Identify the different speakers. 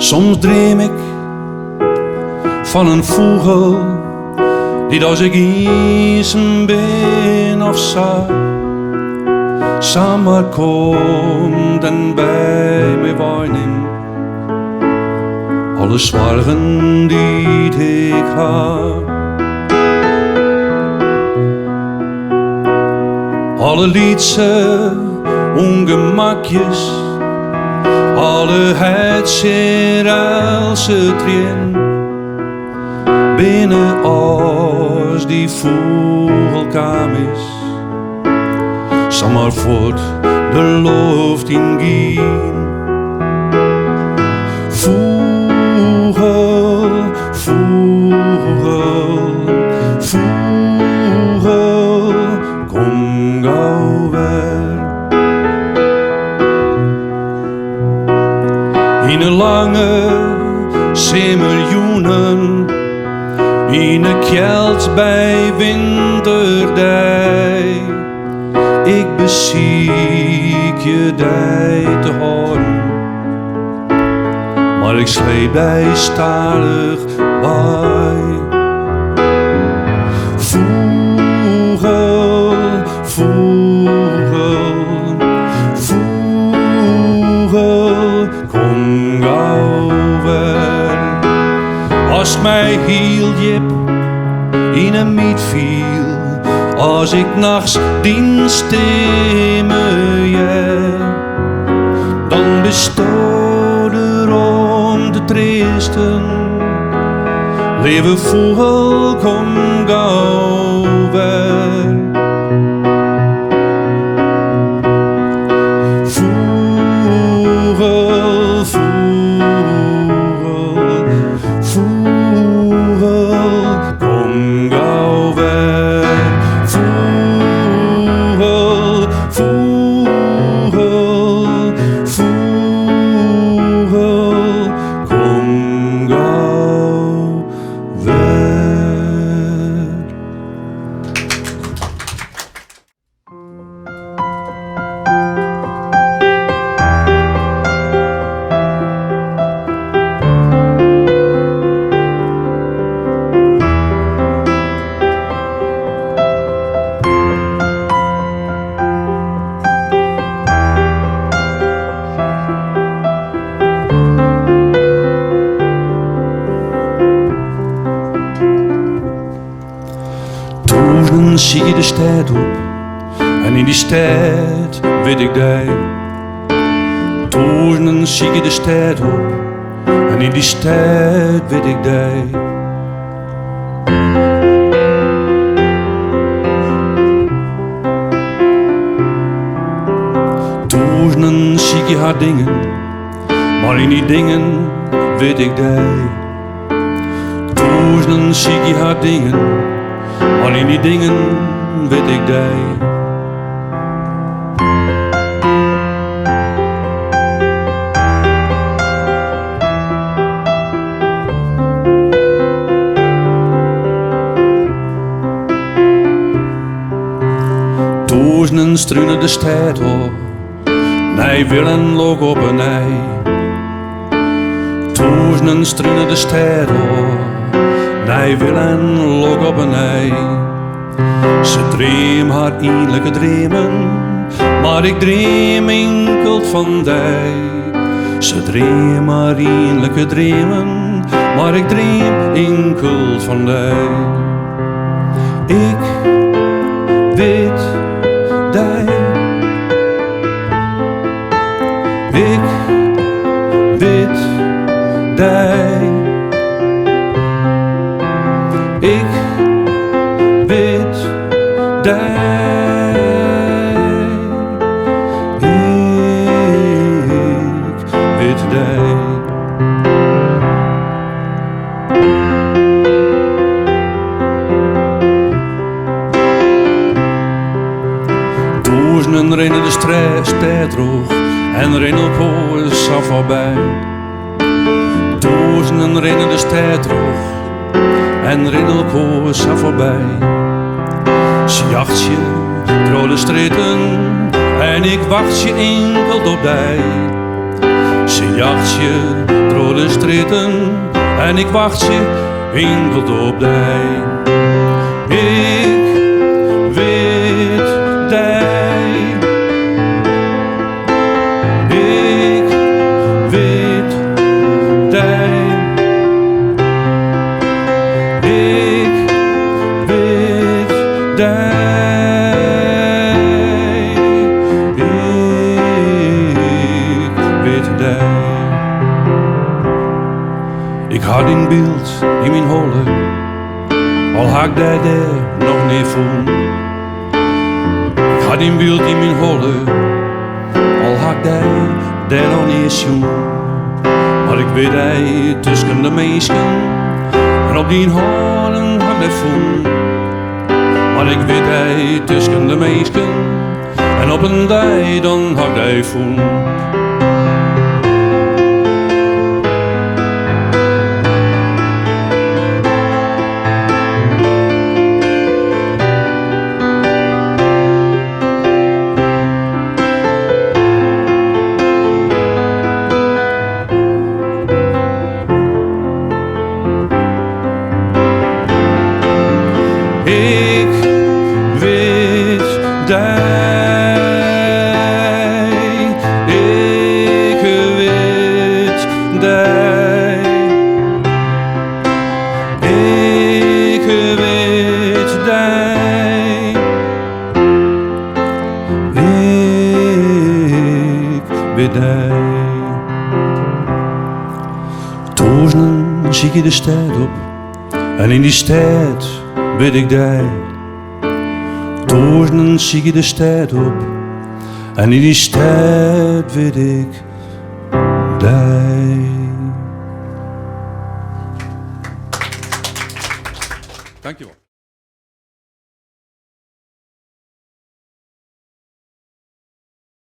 Speaker 1: Soms dream ik van een vogel die als ik isen ben of zo, samen komt en bij mij wonen. Alle zorgen die ik heb, alle liedse ongemakjes, alle huidscherelse trien, binnen als die vogelkam is, zomaar voort de lucht in gaan. Vogel, vogel, vogel, kom gauw weer. In een lange simmerjoenen, in een kjeld bij winterdij, ik beziek je dij te horen, maar ik sleep bij starig bij. Vogel, vogel, vogel, kom gauw weer. Als mij heel jip in een miet viel, als ik nachts dien stemmen, dan bestond er om de tristen. Lieve vogel, kom gauw weer. Vogel, vogel, vogel, kom gauw weer. Vogel, vogel, vogel, kom gauw weer. Toen zie je de stad op en in die stad weet ik die. Toen zie je de stad op en in die stad weet ik die. Toen zie je haar dingen, maar in die dingen weet ik die. Toen zie je haar dingen, maar in die dingen weet ik die. Toen struinen de stad op, nee willen log op een ei. Toen struinen de stad op, nee willen log op een ei. Ze dream haar innerlijke dreamen, maar ik dream enkel van die. Ze dream haar innerlijke dreamen, maar ik dream enkel van die. Ik weet die. Ik weet die. Ik weet die. Ik weet die. Duizenden rennen de stad droog en rennen op is af voorbij. Duizenden rennen de stad droog en rennen op is af voorbij. Ze jacht je door de stritten en ik wacht je enkel op die. Ze Ze jacht je door de stritten en ik wacht je enkel op dij. Ik weet dij. Ik weet dij. Ik weet dij. Ik had een beeld in mijn holle, al had ik daar nog niet voelen. Ik had een beeld in mijn holle, al had ik daar nog niet zien. Maar ik weet hij tussen de meisken en op die haren had ik voelen. Maar ik weet hij tussen de meisken en op een dij dan had hij voelen. Ik weet dij, ik weet dij, ik weet dij, ik weet dij. Tozen zie je de stad op en in die stad weet ik dij. Toornen zie je de stad op en in die stad weet ik dij.